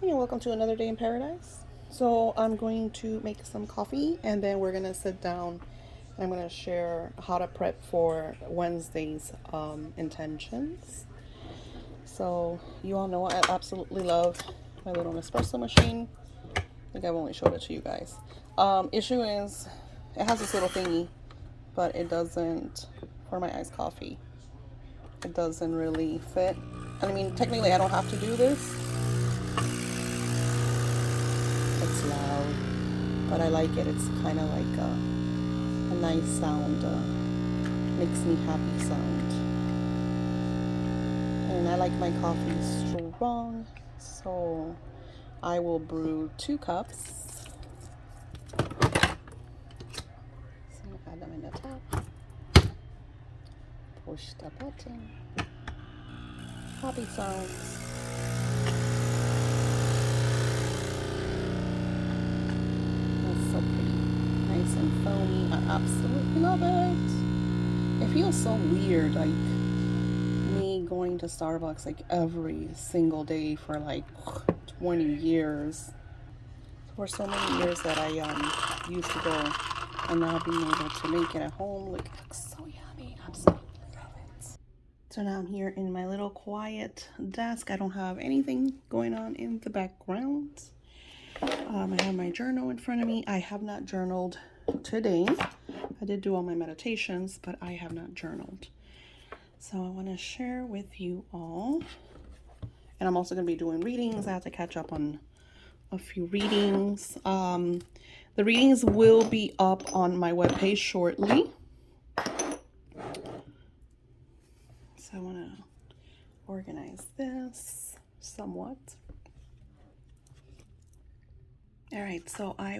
Hey, and welcome to another day in paradise. So I'm going to make some coffee and then we're gonna sit down and I'm gonna share how to prep for Wednesday's intentions. So you all know I absolutely love my little espresso machine. I think I've only showed it to you guys. Issue is it has this little thingy, but it doesn't for my iced coffee. It doesn't really fit. I mean, technically I don't have to do this. It's loud, but I like it. It's kind of like a nice sound, makes me happy sound. And I like my coffee strong, so I will brew 2 cups. So add them in the top. Push the button. Happy sounds. That's so pretty. Nice and foamy. I absolutely love it. It feels so weird, like me going to Starbucks like every single day for like 20 years. For so many years that I used to go, and now being able to make it at home, like, it looks so yummy. Absolutely love it. So now I'm here in my little quiet desk. I don't have anything going on in the background. I have my journal in front of me. I have not journaled today. I did do all my meditations, but I have not journaled. So I want to share with you all. And I'm also going to be doing readings. I have to catch up on a few readings. The readings will be up on my webpage shortly. So I want to organize this somewhat. All right, so I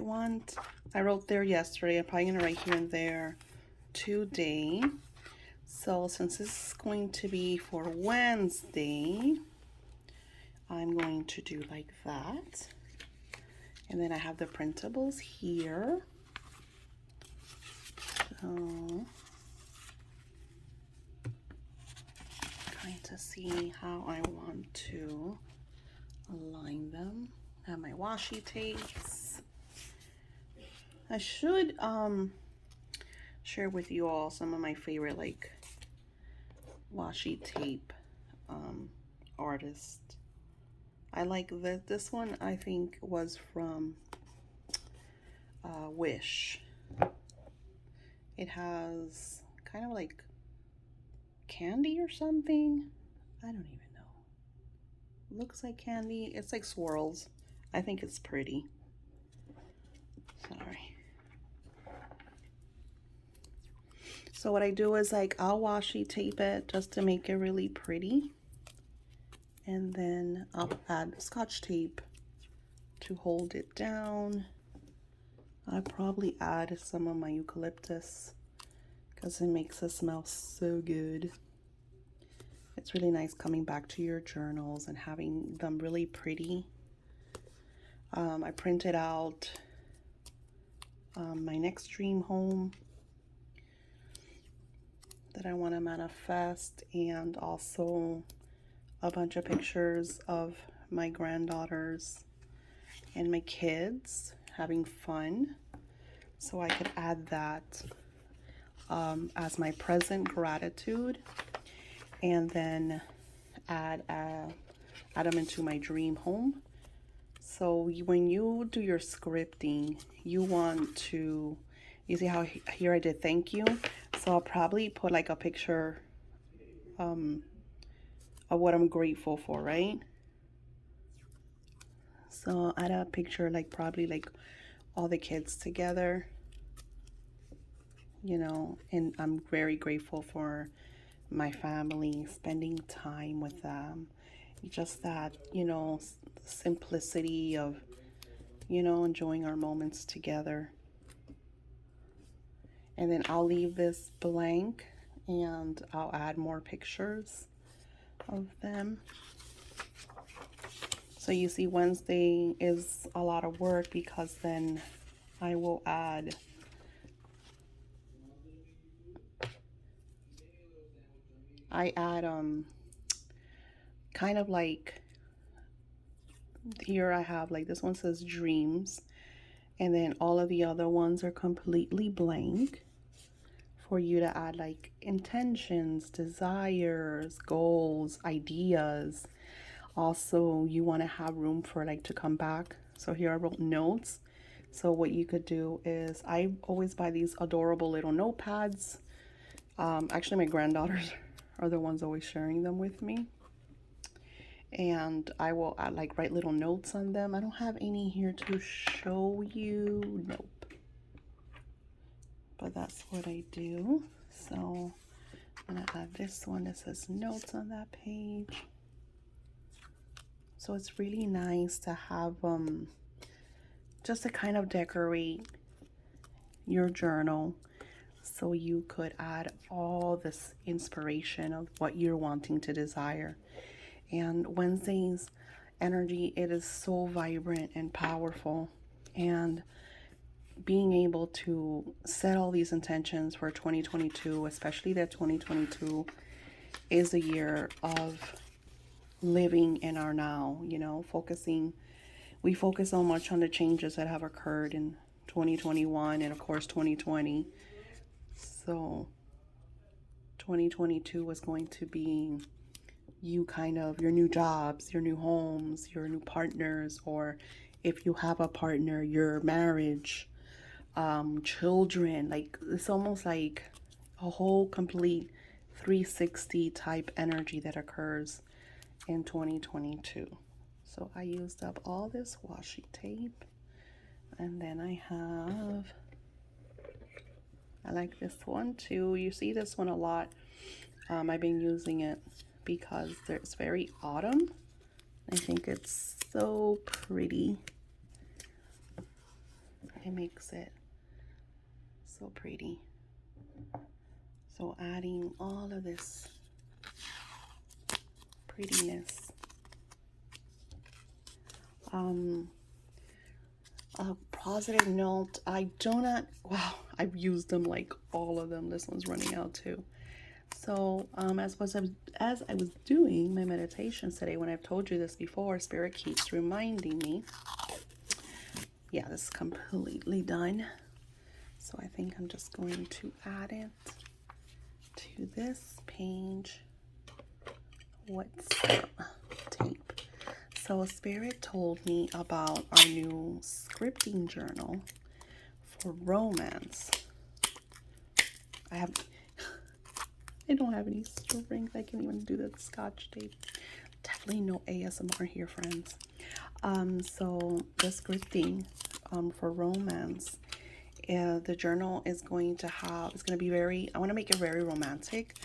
wrote there yesterday. I'm probably going to write here and there today. So since this is going to be for Wednesday, I'm going to do like that. And then I have the printables here. So trying to see how I want to align them. I have my washi tapes. I should share with you all some of my favorite like washi tape artists. I like this one. I think was from Wish. It has kind of like candy or something. I don't even know. Looks like candy. It's like swirls. I think it's pretty. Sorry. So what I do is like I'll washi tape it just to make it really pretty. And then I'll add scotch tape to hold it down. I probably add some of my eucalyptus because it makes it smell so good. It's really nice coming back to your journals and having them really pretty. I printed out my next dream home that I want to manifest, and also a bunch of pictures of my granddaughters and my kids having fun. So I could add that as my present gratitude, and then add them into my dream home. So when you do your scripting, you want to, you see how here I did thank you? So I'll probably put like a picture of what I'm grateful for, right? So I'll add a picture like probably like all the kids together, you know, and I'm very grateful for my family, spending time with them. Just that, you know, simplicity of, you know, enjoying our moments together. And then I'll leave this blank and I'll add more pictures of them. So you see Wednesday is a lot of work because then I will add kind of like Here I have, like, this one says dreams, and then all of the other ones are completely blank for you to add like intentions, desires, goals, ideas. Also, you want to have room for like to come back. So here I wrote notes. So what you could do is, I always buy these adorable little notepads. Actually, my granddaughters are the ones always sharing them with me. And I will add, like, write little notes on them. I don't have any here to show you. Nope. But that's what I do. So I'm gonna add this one that says notes on that page. So it's really nice to have just to kind of decorate your journal, so you could add all this inspiration of what you're wanting to desire. And Wednesday's energy, it is so vibrant and powerful, and being able to set all these intentions for 2022, especially that 2022 is a year of living in our now, you know, we focus so much on the changes that have occurred in 2021 and of course 2020. So 2022 is going to be you kind of, your new jobs, your new homes, your new partners, or if you have a partner, your marriage, children. Like, it's almost like a whole complete 360 type energy that occurs in 2022. So I used up all this washi tape, and then I like this one too. You see this one a lot. I've been using it because it's very autumn. I think it's so pretty. It makes it so pretty. So adding all of this prettiness. A positive note, I do not, wow, I've used them, like all of them. This one's running out too. So as I was doing my meditations today, when I've told you this before, Spirit keeps reminding me. Yeah, this is completely done. So I think I'm just going to add it to this page. What's tape? So Spirit told me about our new scripting journal for romance. I don't have any strings. I can't even do that scotch tape. Definitely no ASMR here, friends. So the scripting for romance, the journal is going to have, it's going to be very, I want to make it very romantic.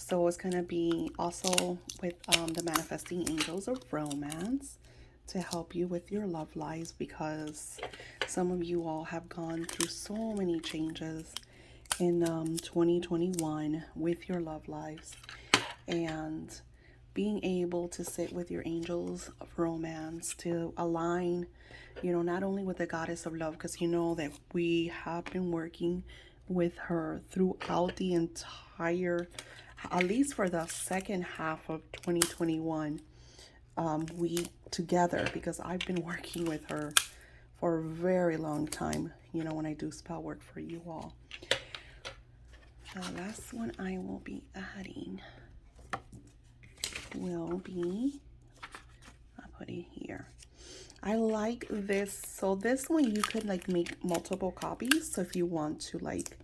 So it's going to be also with the manifesting angels of romance to help you with your love lives, because some of you all have gone through so many changes in 2021 with your love lives, and being able to sit with your angels of romance to align, you know, not only with the goddess of love, because you know that we have been working with her throughout the entire, at least for the second half of 2021, we together, because I've been working with her for a very long time, you know, when I do spell work for you all. The last one I will be adding will be, I'll put it here. I like this. So this one you could like make multiple copies. So if you want to like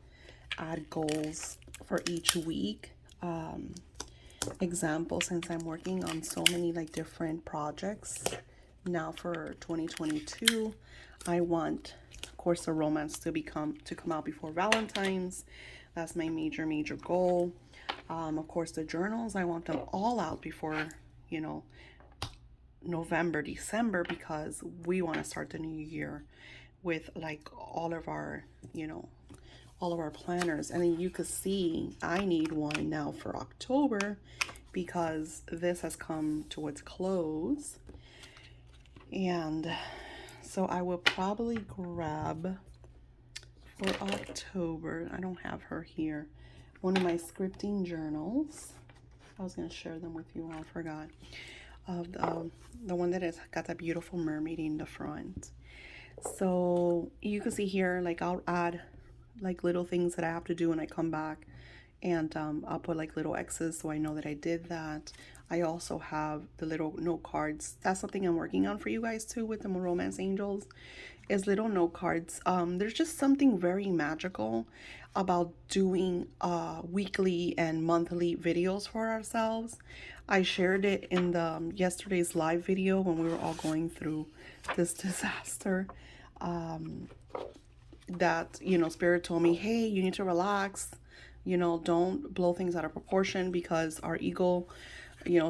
add goals for each week, example, since I'm working on so many like different projects now for 2022, I want, of course, the romance to come out before Valentine's. That's my major goal. Of course, the journals, I want them all out before, you know, November, December, because we want to start the new year with like all of our, you know, all of our planners. And then you could see I need one now for October, because this has come to its close. And so I will probably grab for October, I don't have her here, one of my scripting journals. I was going to share them with you all, I forgot. of the one that has got that beautiful mermaid in the front. So you can see here, like I'll add like little things that I have to do when I come back, and I'll put like little X's so I know that I did that. I also have the little note cards. That's something I'm working on for you guys too with the romance angels, is little note cards. There's just something very magical about doing weekly and monthly videos for ourselves. I shared it in the yesterday's live video when we were all going through this disaster. That, Spirit told me, hey, you need to relax, don't blow things out of proportion, because our ego,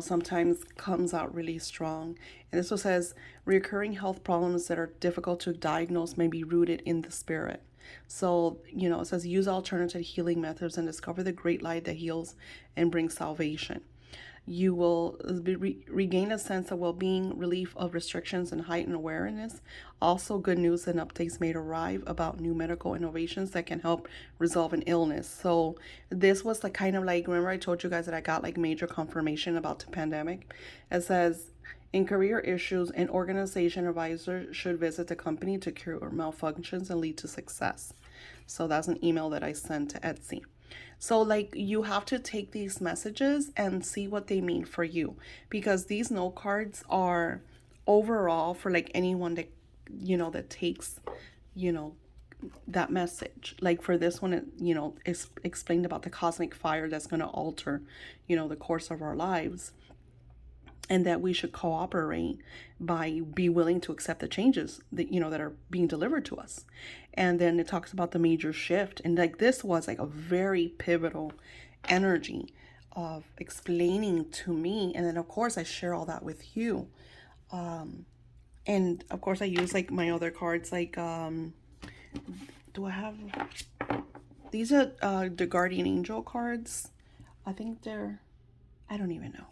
sometimes comes out really strong. And this one says recurring health problems that are difficult to diagnose may be rooted in the spirit. So, it says use alternative healing methods and discover the great light that heals and brings salvation. You will regain a sense of well being, relief of restrictions, and heightened awareness. Also, good news and updates may arrive about new medical innovations that can help resolve an illness. So, this was like kind of like, remember, I told you guys that I got like major confirmation about the pandemic? It says, in career issues, an organization advisor should visit the company to cure malfunctions and lead to success. So, that's an email that I sent to Etsy. So, like, you have to take these messages and see what they mean for you, because these note cards are overall for like anyone that, that takes, you know, that message. Like for this one, it's explained about the cosmic fire that's going to alter, the course of our lives, and that we should cooperate by be willing to accept the changes that that are being delivered to us. And then it talks about the major shift, and like this was like a very pivotal energy of explaining to me, and then of course I share all that with you. And of course I use like my other cards, like do I have these are the guardian angel cards. I think they're, I don't even know.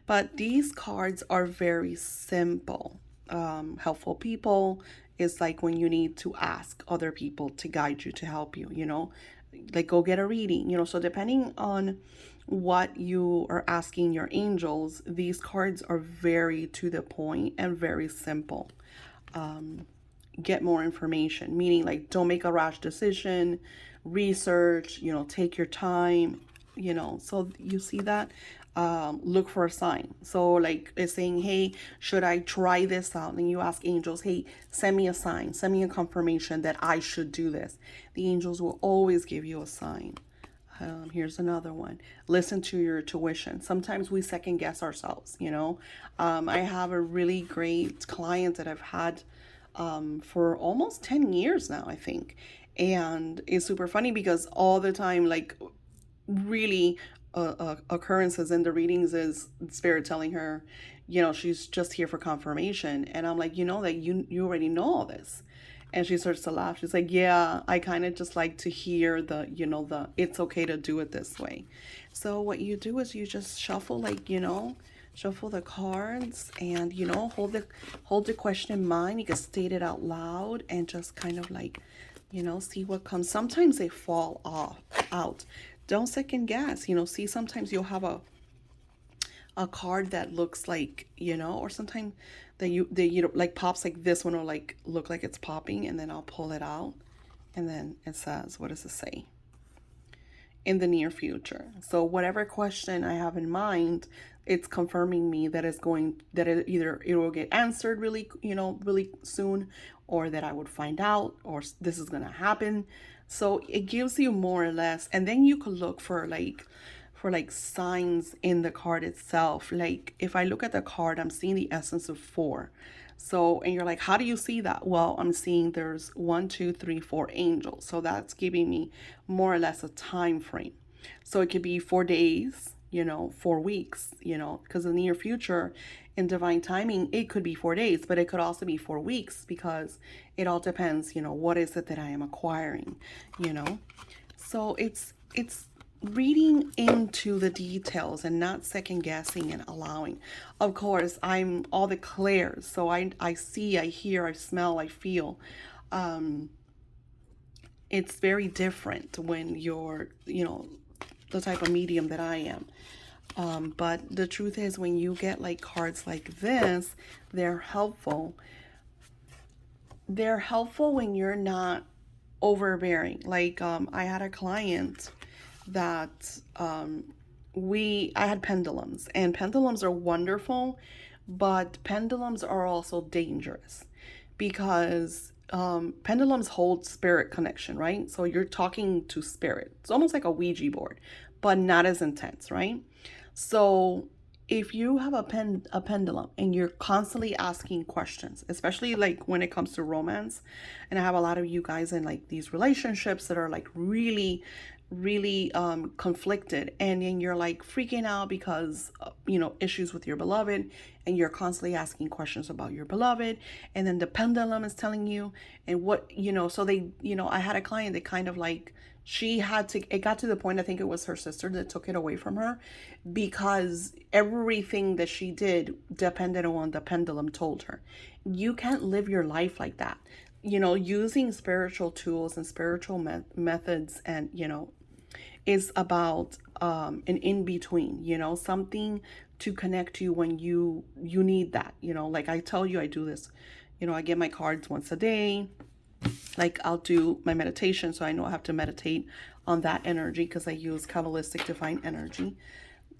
But these cards are very simple. Helpful people is like when you need to ask other people to guide you, to help you, like go get a reading, So depending on what you are asking your angels, these cards are very to the point and very simple. Get more information, meaning like don't make a rash decision, research, take your time, so you see that. Look for a sign. So like it's saying, hey, should I try this out? And you ask angels, hey, send me a sign, send me a confirmation that I should do this. The angels will always give you a sign. Here's another one. Listen to your intuition. Sometimes we second guess ourselves. I have a really great client that I've had for almost 10 years now, I think. And it's super funny because all the time, like, really occurrences in the readings is spirit telling her, she's just here for confirmation. And I'm like, that you already know all this. And she starts to laugh. She's like, yeah, I kind of just like to hear the it's okay to do it this way. So what you do is you just shuffle, like, shuffle the cards, and hold the question in mind. You can state it out loud and just kind of like, see what comes. Sometimes they fall off out. Don't second guess. See, sometimes you'll have a card that looks like, or sometimes that like pops, like this one will like look like it's popping, and then I'll pull it out, and then it says, what does it say? In the near future. So whatever question I have in mind, it's confirming me that either it will get answered really, really soon, or that I would find out, or this is going to happen. So it gives you more or less, and then you could look for like signs in the card itself. Like if I look at the card, I'm seeing the essence of 4. So, and you're like, how do you see that? Well, I'm seeing there's 1, 2, 3, 4 angels. So that's giving me more or less a time frame. So it could be 4 days, 4 weeks, because in the near future, in divine timing, it could be 4 days, but it could also be 4 weeks, because it all depends, what is it that I am acquiring, So it's reading into the details and not second guessing and allowing. Of course, I'm all the clairs, so I see, I hear, I smell, I feel. It's very different when you're, the type of medium that I am. But the truth is, when you get like cards like this, they're helpful. They're helpful when you're not overbearing. Like, I had a client that I had pendulums, and pendulums are wonderful, but pendulums are also dangerous because pendulums hold spirit connection, right? So you're talking to spirit. It's almost like a Ouija board, but not as intense, right? So if you have a pendulum and you're constantly asking questions, especially like when it comes to romance, and I have a lot of you guys in like these relationships that are like really conflicted, and then you're like freaking out because issues with your beloved, and you're constantly asking questions about your beloved, and then the pendulum is telling you and what so they I had a client that kind of like she had to it got to the point, I think it was her sister that took it away from her, because everything that she did depended on what the pendulum told her. You can't live your life like that. Using spiritual tools and spiritual methods, and is about an in between, something to connect you when you need that. Like I tell you, I do this. I get my cards once a day. Like I'll do my meditation, so I know I have to meditate on that energy because I use Kabbalistic divine energy.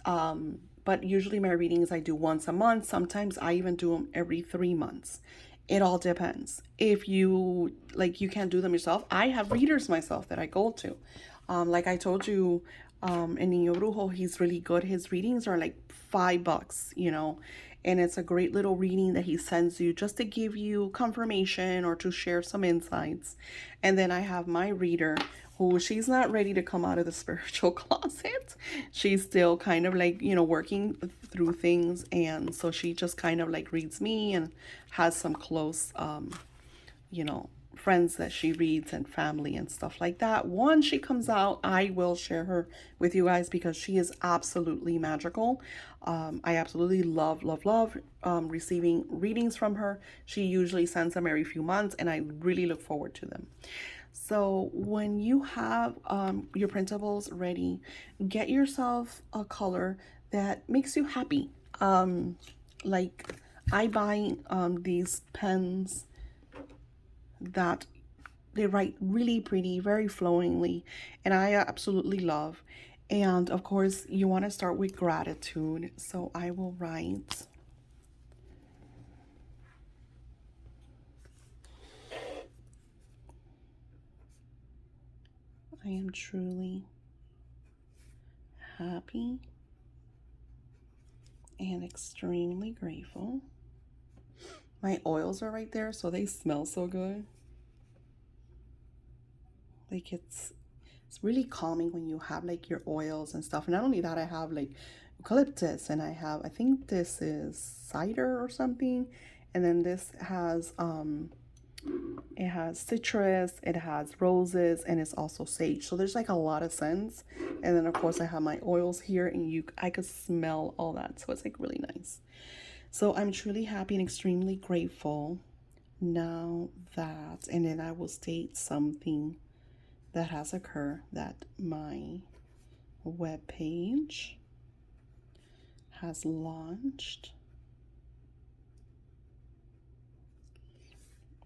But usually my readings I do once a month. Sometimes I even do them every 3 months. It all depends. If you like, you can't do them yourself. I have readers myself that I go to. Like I told you, in Niño Brujo, he's really good. His readings are like $5, and it's a great little reading that he sends you just to give you confirmation or to share some insights. And then I have my reader who, she's not ready to come out of the spiritual closet. She's still kind of like, working through things. And so she just kind of like reads me and has some close, you know, friends that she reads and family and stuff like that. Once she comes out, I will share her with you guys because she is absolutely magical. I absolutely love receiving readings from her. She usually sends them every few months, and I really look forward to them. So when you have your printables ready, get yourself a color that makes you happy. Like I buy these pens that they write really pretty, very flowingly, and I absolutely love. And of course, you want to start with gratitude. So I will write, I am truly happy and extremely grateful. My oils are right there, so they smell so good. Like it's really calming when you have like your oils and stuff. And not only that, I have like eucalyptus, and I think this is cider or something. And then this has it has citrus, it has roses, and it's also sage. So there's like a lot of scents. And then of course I have my oils here, and I could smell all that. So it's like really nice. So I'm truly happy and extremely grateful now that, and then I will state something that has occurred, that my web page has launched,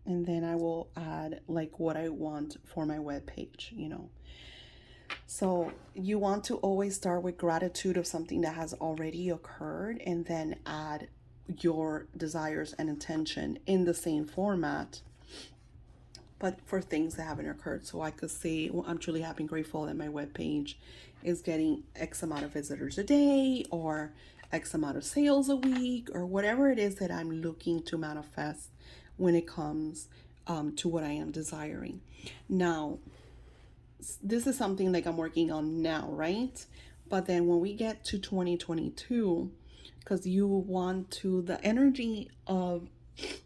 and then I will add like what I want for my web page. So you want to always start with gratitude of something that has already occurred, and then add your desires and intention in the same format, but for things that haven't occurred. So I could say, well, I'm truly happy and grateful that my webpage is getting X amount of visitors a day, or X amount of sales a week, or whatever it is that I'm looking to manifest when it comes to what I am desiring. Now, this is something like I'm working on now, right? But then when we get to 2022, because you want to, the energy of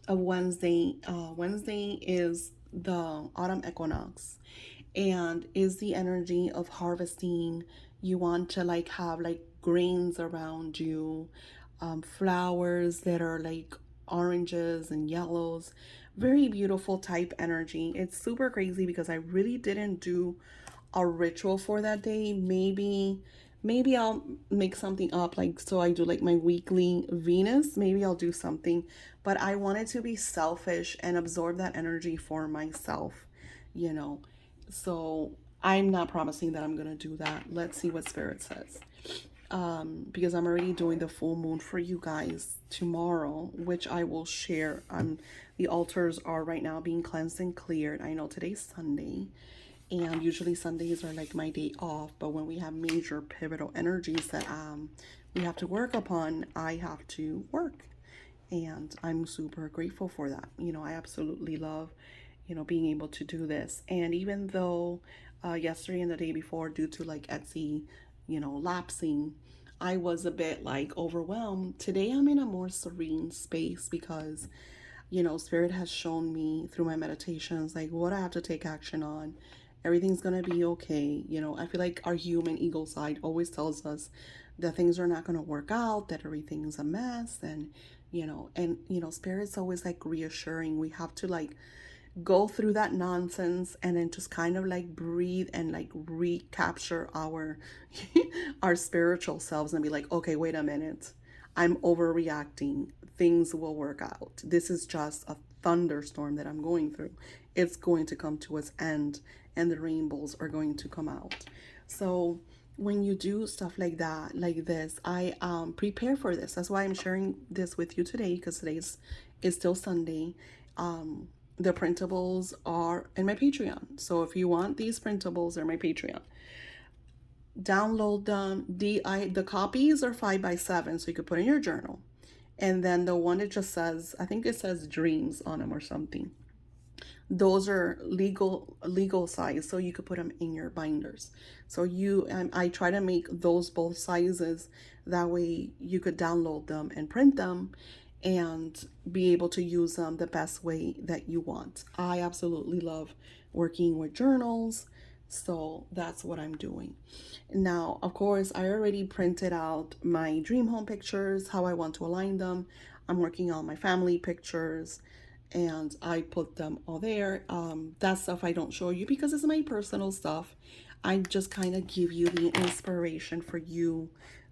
Wednesday, Wednesday is the autumn equinox, and is the energy of harvesting. You want to like have like grains around you, flowers that are like oranges and yellows, very beautiful type energy. It's super crazy because I really didn't do a ritual for that day. Maybe Maybe I'll make something up, like, so I do like my weekly Venus. Maybe I'll do something, but I wanted to be selfish and absorb that energy for myself, you know. So I'm not promising that I'm gonna do that. Let's see what Spirit says. Because I'm already doing the full moon for you guys tomorrow, which I will share. The altars are right now being cleansed and cleared. I know today's Sunday, and usually Sundays are like my day off, but when we have major pivotal energies that we have to work upon, I have to work. And I'm super grateful for that. I absolutely love, being able to do this. And even though yesterday and the day before, due to like Etsy, lapsing, I was a bit like overwhelmed. Today I'm in a more serene space because Spirit has shown me through my meditations, like what I have to take action on. Everything's going to be okay. I feel like our human ego side always tells us that things are not going to work out, that everything's a mess. Spirit's always like reassuring. We have to like go through that nonsense and then just kind of like breathe and like recapture our our spiritual selves and be like, okay, wait a minute, I'm overreacting, things will work out, this is just a thunderstorm that I'm going through, it's going to come to its end and the rainbows are going to come out. So when you do stuff like that, like this, I prepare for this. That's why I'm sharing this with you today, because today's is still Sunday. The printables are in my Patreon. So if you want these printables, they're my Patreon. Download them. The copies are 5x7, so you could put in your journal. And then the one that just says, I think it says dreams on them or something. Those are legal size, so you could put them in your binders. So I try to make those both sizes, that way you could download them and print them and be able to use them the best way that you want. I absolutely love working with journals, so that's what I'm doing. Now, of course, I already printed out my dream home pictures, how I want to align them. I'm working on my family pictures and I put them all there. That stuff I don't show you because it's my personal stuff. I just kind of give you the inspiration for you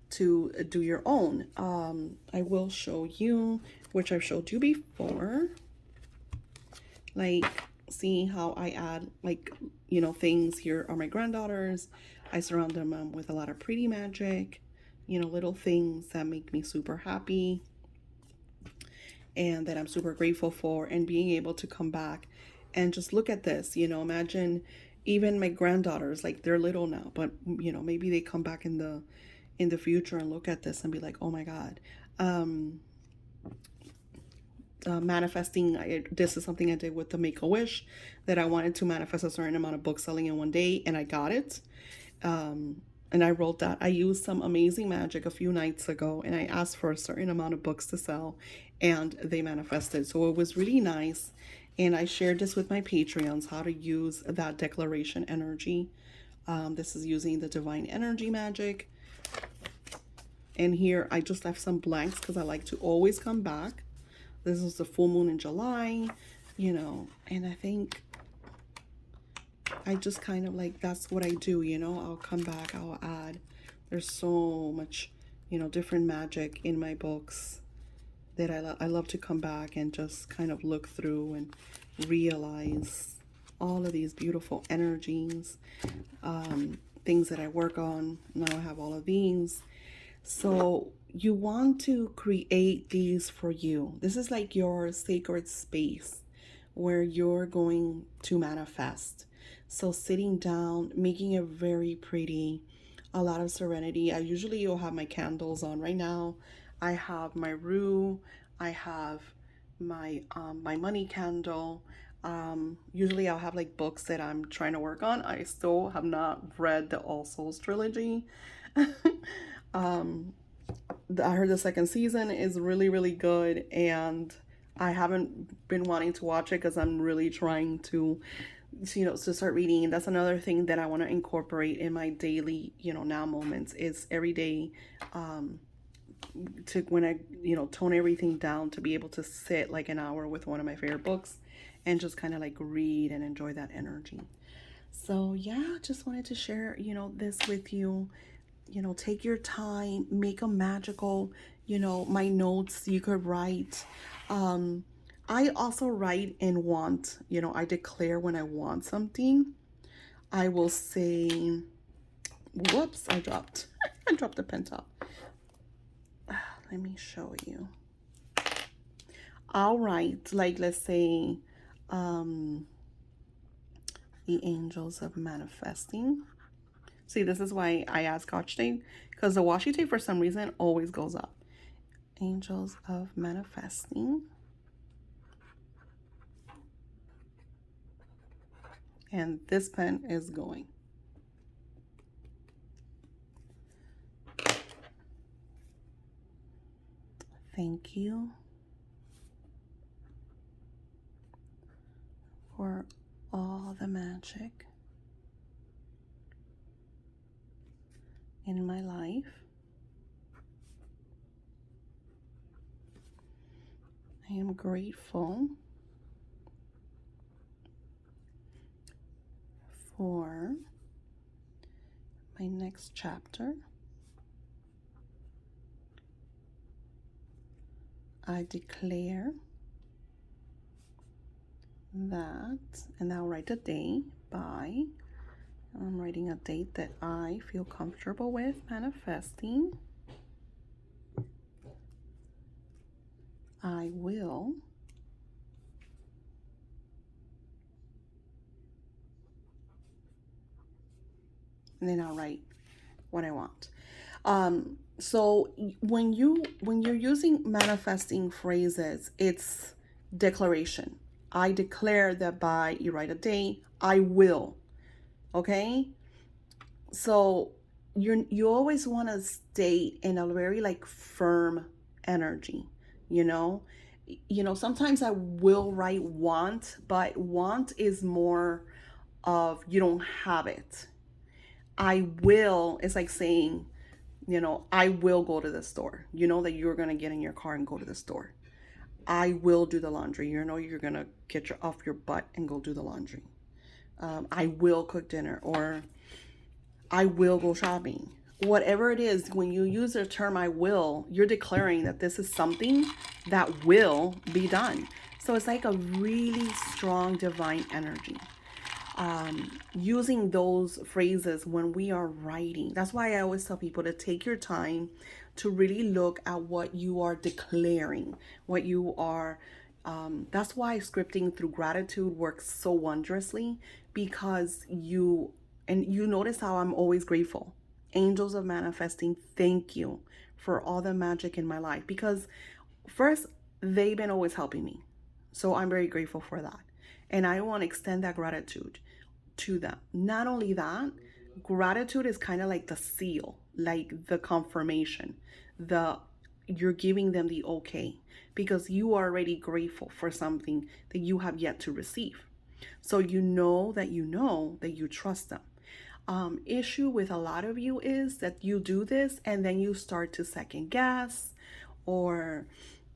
to do your own. I will show you, which I've showed you before, like, see how I add, like, things. Here are my granddaughters. I surround them with a lot of pretty magic, little things that make me super happy and that I'm super grateful for, and being able to come back and just look at this, imagine even my granddaughters, like they're little now, but maybe they come back in the future and look at this and be like, oh my God. Manifesting, this is something I did with the Make-A-Wish, that I wanted to manifest a certain amount of book selling in one day, and I got it. And I wrote that. I used some amazing magic a few nights ago, and I asked for a certain amount of books to sell, and they manifested. So it was really nice. And I shared this with my Patreons, how to use that declaration energy. This is using the divine energy magic. And here I just left some blanks because I like to always come back. This is the full moon in July, and I think I just kind of like, that's what I do, I'll come back, I'll add. There's so much, different magic in my books that I love to come back and just kind of look through and realize all of these beautiful energies, things that I work on. Now I have all of these. So you want to create these for you. This is like your sacred space where you're going to manifest. So sitting down, making it very pretty, a lot of serenity. I usually will have my candles on. Right now I have my rue, I have my money candle. Usually I'll have like books that I'm trying to work on. I still have not read the All Souls trilogy. I heard the second season is really, really good, and I haven't been wanting to watch it because I'm really trying to start reading. And that's another thing that I want to incorporate in my daily, now moments, is every day, to when I, tone everything down, to be able to sit like an hour with one of my favorite books and just kind of like read and enjoy that energy. So yeah, just wanted to share, this with you. take your time, make them magical. My notes you could write. Um, I also write and want, I declare when I want something. I will say, whoops, I dropped, I dropped the pen top. Let me show you. I'll write, like, let's say, um, the angels of manifesting. See, this is why I ask Scotch tape, because the washi tape for some reason always goes up. Angels of manifesting. And this pen is going. Thank you for all the magic in my life. I am grateful for my next chapter. I declare that, and I'll write a day by, I'm writing a date that I feel comfortable with manifesting. I will and then I'll write what I want. So when you're using manifesting phrases, it's declaration. I declare that by, you write a day, I will. Okay? So you always want to stay in a very like firm energy, you know? Sometimes I will write want, but want is more of you don't have it. I will is like saying, I will go to the store. You know that you're going to get in your car and go to the store. I will do the laundry. You're going to get off your butt and go do the laundry. I will cook dinner, or I will go shopping. Whatever it is, when you use the term I will, you're declaring that this is something that will be done. So it's like a really strong divine energy. Using those phrases when we are writing. That's why I always tell people to take your time to really look at what you are declaring, what you are. That's why scripting through gratitude works so wondrously, because you notice how I'm always grateful. Angels of manifesting, thank you for all the magic in my life, because first, they've been always helping me. So I'm very grateful for that. And I want to extend that gratitude to them. Not only that, gratitude is kind of like the seal, like the confirmation, the you're giving them the okay, because you are already grateful for something that you have yet to receive. So you trust them. Issue with a lot of you is that you do this and then you start to second guess, or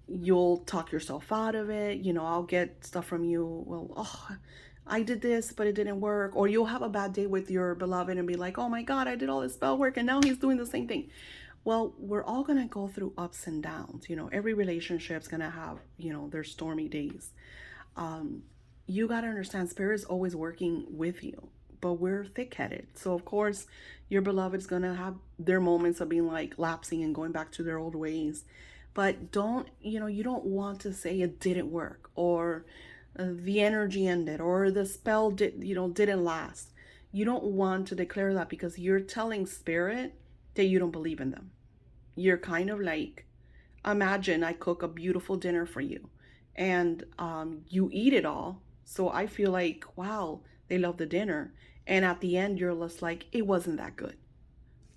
you'll talk yourself out of it. I'll get stuff from you. Well, oh, I did this, but it didn't work. Or you'll have a bad day with your beloved and be like, oh my God, I did all this spell work and now he's doing the same thing. Well, we're all going to go through ups and downs. Every relationship's going to have, their stormy days. You got to understand, Spirit is always working with you, but we're thick-headed. So of course, your beloved's going to have their moments of being like lapsing and going back to their old ways. But you don't want to say it didn't work, or the energy ended, or the spell didn't last. You don't want to declare that, because you're telling Spirit that you don't believe in them. You're kind of like, imagine I cook a beautiful dinner for you, and you eat it all. So I feel like, wow, they love the dinner. And at the end, you're just like, it wasn't that good.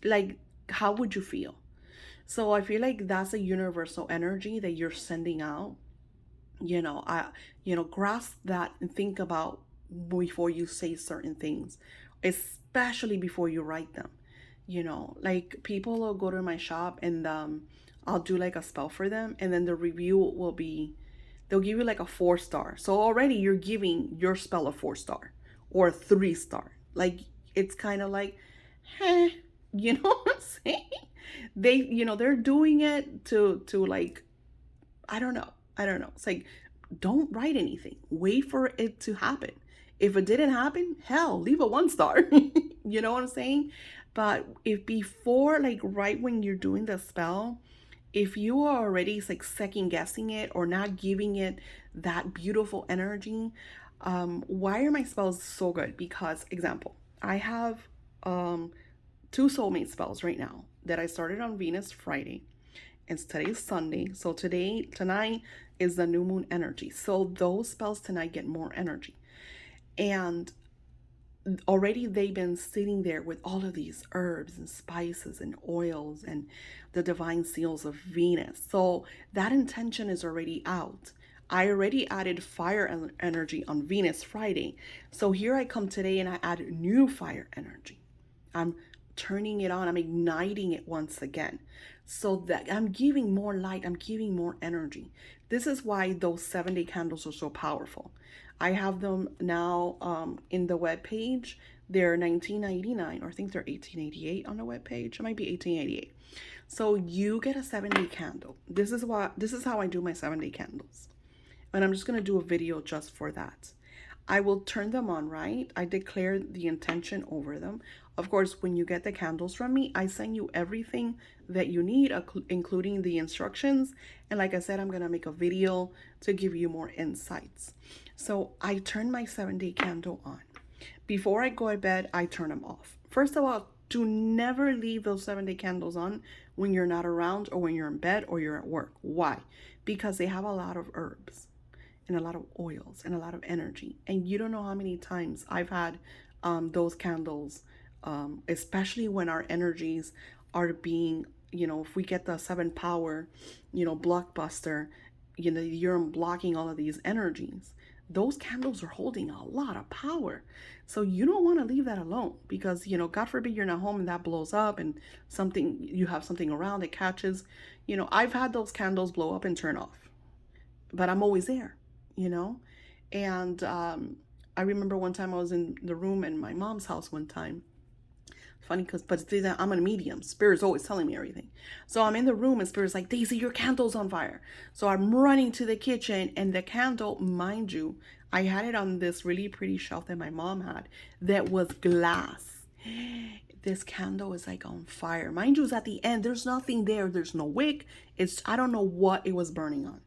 Like, how would you feel? So I feel like that's a universal energy that you're sending out. I grasp that and think about before you say certain things, especially before you write them. Like, people will go to my shop and I'll do like a spell for them, and then the review will be, they'll give you like a 4-star. So already you're giving your spell a 4-star or a 3-star. Like, it's kind of like, eh. You know what I'm saying? They're doing it to like, I don't know. I don't know. It's like, don't write anything. Wait for it to happen. If it didn't happen, hell, leave a 1 star. You know what I'm saying? But if before, like right when you're doing the spell, if you are already like second guessing it or not giving it that beautiful energy, why are my spells so good? Because, example, I have um, two soulmate spells right now that I started on Venus Friday, and today's Sunday. So tonight is the new moon energy. So those spells tonight get more energy. And already they've been sitting there with all of these herbs and spices and oils and the divine seals of Venus. So that intention is already out. I already added fire energy on Venus Friday. So here I come today and I add new fire energy. I'm turning it on, I'm igniting it once again. So that I'm giving more light, I'm giving more energy. This is why those 7-day candles are so powerful. I have them now in the web page. They're 19.99, or I think they're 18.88 on the web page. It might be 18.88. So you get a 7-day candle. This is how I do my 7-day candles. And I'm just gonna do a video just for that. I will turn them on, right? I declare the intention over them. Of course, when you get the candles from me, I send you everything that you need, including the instructions. And like I said, I'm going to make a video to give you more insights. So I turn my 7-day candle on. Before I go to bed, I turn them off. First of all, do never leave those 7-day candles on when you're not around or when you're in bed or you're at work. Why? Because they have a lot of herbs and a lot of oils and a lot of energy. And you don't know how many times I've had those candles, especially when our energies are being, if we get the 7 power, blockbuster, you're blocking all of these energies. Those candles are holding a lot of power. So you don't want to leave that alone because, God forbid you're not home and that blows up and you have something around that catches. I've had those candles blow up and turn off, but I'm always there, you know? And I remember one time I was in the room in my mom's house one time. Funny but I'm a medium. Spirit's always telling me everything. So I'm in the room and Spirit's like, Daisy, your candle's on fire. So I'm running to the kitchen and the candle, mind you, I had it on this really pretty shelf that my mom had that was glass. This candle is like on fire. Mind you, it's at the end. There's nothing there. There's no wick. I don't know what it was burning on.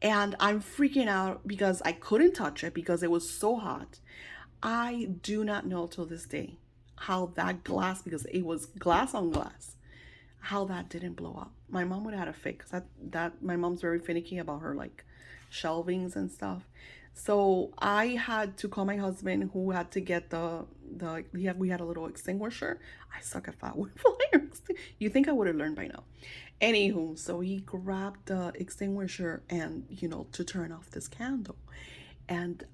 And I'm freaking out because I couldn't touch it because it was so hot. I do not know till this day how that glass, because it was glass on glass, how that didn't blow up. My mom would have had a fit because that my mom's very finicky about her like shelvings and stuff. So I had to call my husband, who had to get we had a little extinguisher. I suck at fire fires. You think I would have learned by now. Anywho, so he grabbed the extinguisher and to turn off this candle. And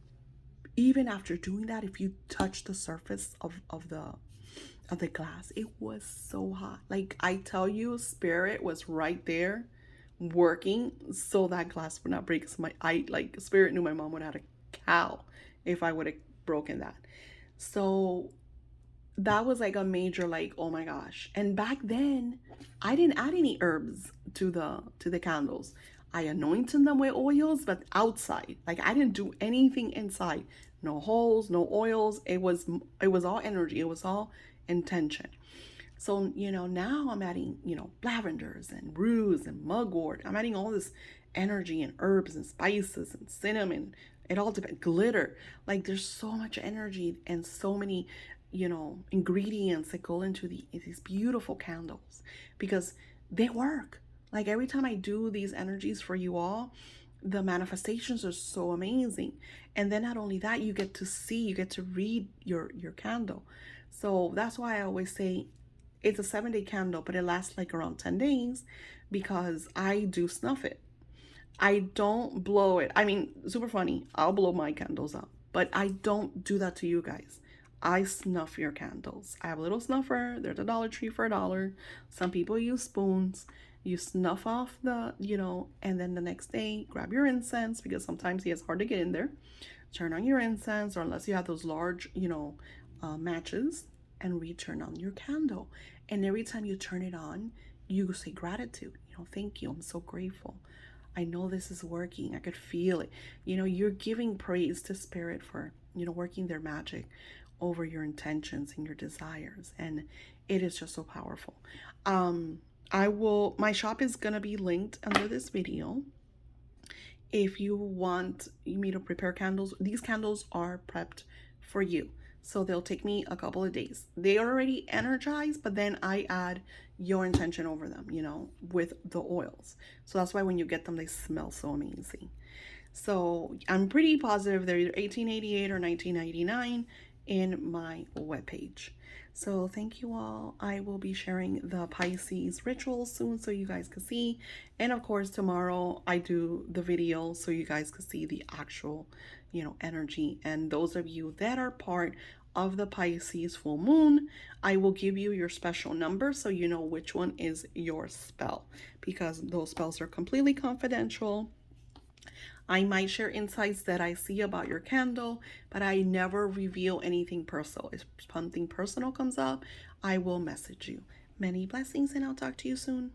even after doing that, if you touch the surface of the glass, it was so hot. Like I tell you, Spirit was right there working so that glass would not break. So Spirit knew my mom would have had a cow if I would have broken that. So that was like a major, like, oh my gosh. And back then I didn't add any herbs to the candles. I anointed them with oils, but outside. Like I didn't do anything inside. No holes, no oils. It was all energy. It was all intention. So, now I'm adding, lavenders and rose and mugwort. I'm adding all this energy and herbs and spices and cinnamon. It all depends. Glitter. Like there's so much energy and so many, ingredients that go into these beautiful candles because they work. Like every time I do these energies for you all, the manifestations are so amazing. And then not only that, you get to read your candle. So that's why I always say it's a 7-day candle, but it lasts like around 10 days because I do snuff it. I don't blow it. I mean, super funny. I'll blow my candles up, but I don't do that to you guys. I snuff your candles. I have a little snuffer. There's a Dollar Tree for $1. Some people use spoons. You snuff off and then the next day, grab your incense because sometimes it's hard to get in there. Turn on your incense, or unless you have those large, matches, and return on your candle. And every time you turn it on, you say gratitude. Thank you. I'm so grateful. I know this is working. I could feel it. You're giving praise to spirit for, working their magic over your intentions and your desires. And it is just so powerful. My shop is going to be linked under this video. If you want me to prepare candles, these candles are prepped for you. So they'll take me a couple of days. They are already energized, but then I add your intention over them, with the oils. So that's why when you get them, they smell so amazing. So I'm pretty positive they're either $18.88 or $19.99 in my webpage. So thank you all. I will be sharing the Pisces rituals soon so you guys can see. And of course, tomorrow I do the video so you guys can see the actual, energy. And those of you that are part of the Pisces full moon, I will give you your special number so you know which one is your spell, because those spells are completely confidential. I might share insights that I see about your candle, but I never reveal anything personal. If something personal comes up, I will message you. Many blessings, and I'll talk to you soon.